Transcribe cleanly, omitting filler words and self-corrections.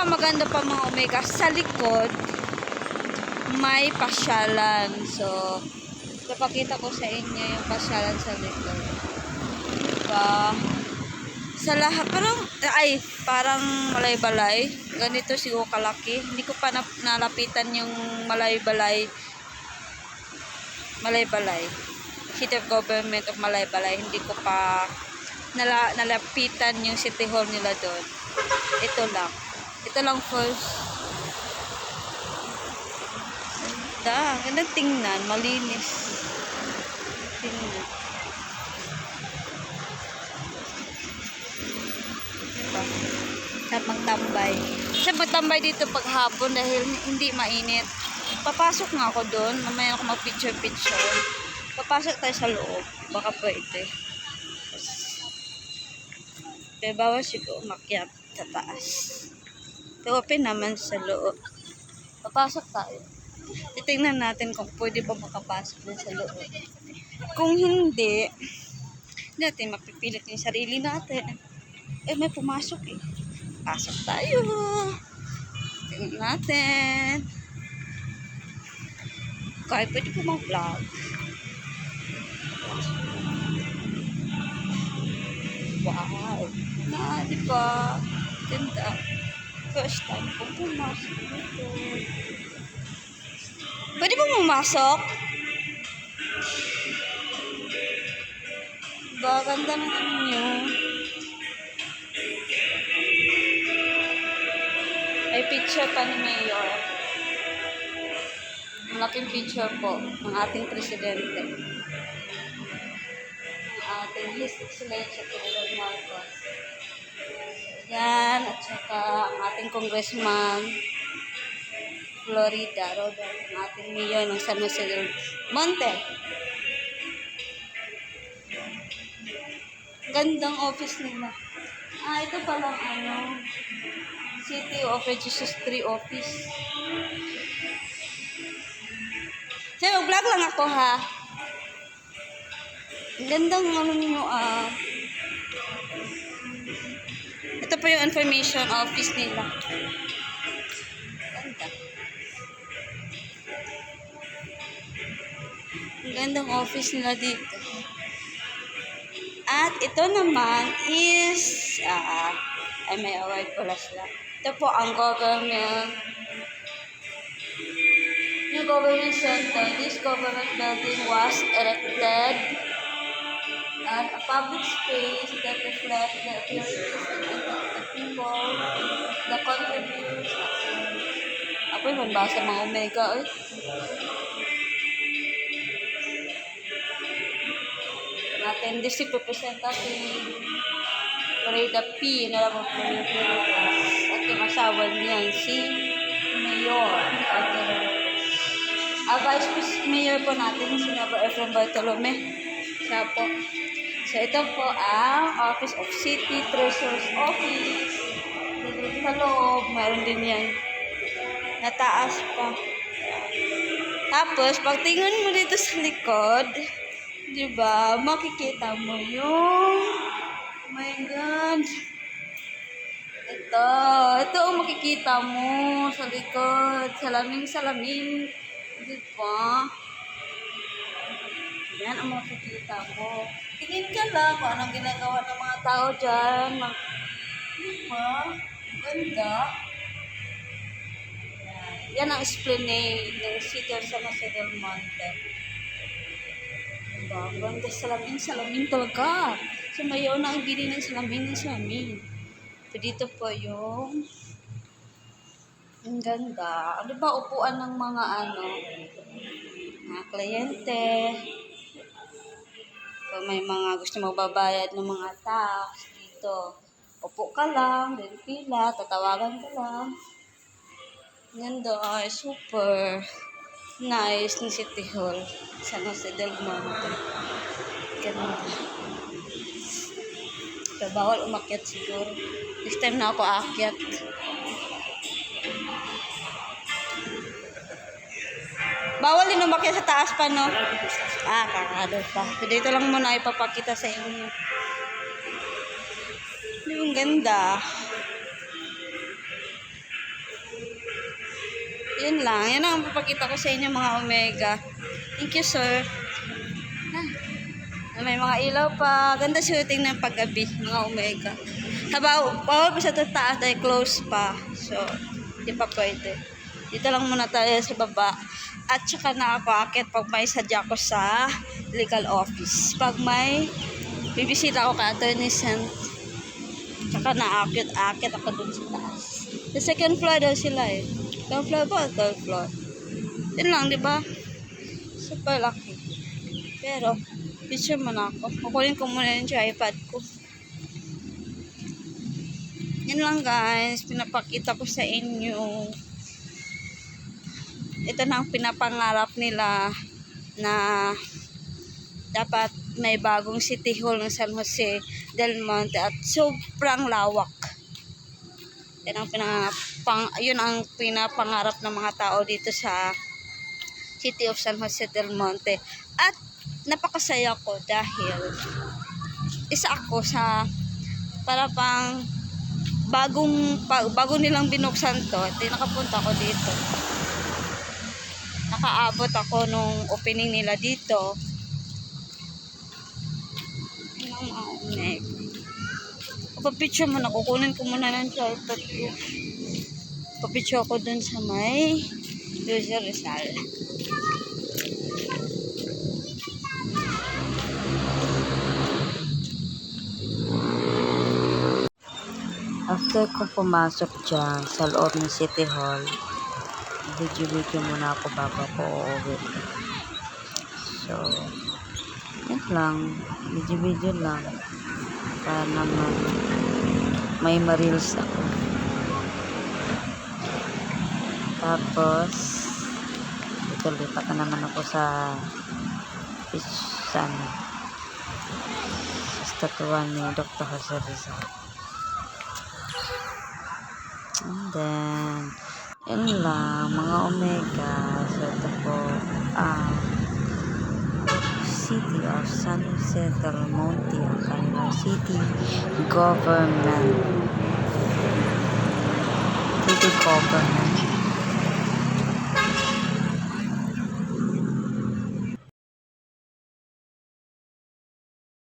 Maganda pa mga Omega, sa likod may pasyalan. So ipapakita ko sa inyo yung pasyalan sa likod. Diba? Sa lahat parang malay-balay. Ganito siguro kalaki. Hindi ko pa nalapitan yung malay-balay. City of Government of Malay-Balay. Hindi ko pa nalapitan yung City Hall nila doon. Ito lang first. Ganda tingnan, malinis. Tingnan. Diba? Sa magtambay dito paghapon dahil hindi mainit. Papasok nga ako doon. Mamaya ako mag-picture. Papasok tayo sa loob. Baka pwede. Kaya bawal siguro umakyat sa taas. Ito open naman sa loob. Papasok tayo. Titingnan natin kung pwede ba makapasok din sa loob. Kung hindi natin mapipilit yung sarili natin. May pumasok eh. Pasok tayo. Tingnan natin. Kaya pwede po mag-vlog. Wow. Diba? Ganda. First time po pumasok dito. Pwede po pumasok? Diba? Ganda naman yun. May picture pa ni Mayor. Malaking picture po ng ating presidente. His Excellency Ferdinand Marcos. Yan, at saka ang ating congressman Florida Robert, ang ating mayor ng San Jose del Monte. Gandang office nila. Ito palang City of Jesus 3 office. So, vlog lang ako ha. Ang gandang ninyo Ito po yung information office nila. Ganda. Ang gandang office nila dito. At ito naman is may award pala sila. Ito po ang new government center. This government building was erected at a public space that reflects the appearances of the people, the contributes. Apoy, manbasa mga Omega, natin district representative, Reda P. na lang po yung at yung asawa niyan, si Mayor. Vice Mayor po natin, si Nava Efren Bartolome. Siya po. So, ito po ang Office of City Treasurer's Office. Dito sa loob, mayroon din yan. Nataas pa. Tapos, pag tingnan mo dito sa likod, diba, makikita mo yung, oh my God. Ito ang makikita mo sa likod. Salamin. Diba? Yan ang makikita mo. Tingin ka lang kung anong ginagawa ng mga tao dyan. Diba? Ganda. Yan ang esplanade ng City of San Jose del Monte. Diba? Ganda salamin talaga. So, mayon na ang bili ng salamin. So, dito po yung ang ganda. Ano ba upuan ng mga kliyente? Kung may mga gusto magbabayad ng mga tax dito, upo ka lang, then pila, tatawagan ka lang. Ganda, super nice ni City Hall, San Jose del Monte. Ganda. So, bawal umakyat siguro. This time na ako aakyat. Bawal din umakyat sa taas pa, no? Kakado pa. So, dito lang muna ipapakita sa inyo. Yung ganda. Yun lang. Yan ang papakita ko sa inyo mga Omega. Thank you, sir. May mga ilaw pa. Ganda shooting ng paggabi, mga Omega. Habaw, bawal pa sa taas dahil close pa. So, di pa pwede. Dito lang muna tayo sa baba. At saka na ako akit pag may sadya ko sa legal office. Pag may bibisita ako ka Attorney Sen. Tsaka na-akit ako dun sa taas. Sa second floor daw sila eh. Second floor ba? Third floor. Yun lang, di ba? Super lucky. Pero, picture mo na ako. Kukunin ko muna yung iPad ko. Yan lang guys. Pinapakita ko sa inyo. Ito na ang pinapangarap nila na dapat may bagong City Hall ng San Jose del Monte at sobrang lawak. Yun ang pinapangarap ng mga tao dito sa City of San Jose del Monte. At napakasaya ko dahil isa ako sa para pang bago nilang binuksan to at nakapunta ko dito. Nakaabot ako nung opening nila dito. Papicture mo na, kukunin ko muna ng tripod ko. Papicture ko dun sa may Lucio Rizal. After ko pumasok dyan sa loob ng City Hall, video muna ako bago ako uuwi. So, yun lang. Video lang. Para naman may ma-reels ako. Tapos, ito lipat na naman ako sa beach sa estatuan ni Dr. Jose Rizal. And then, yun lang, mga Omega. So, ito po, City of San Jose del Monte, ang kanilang city government.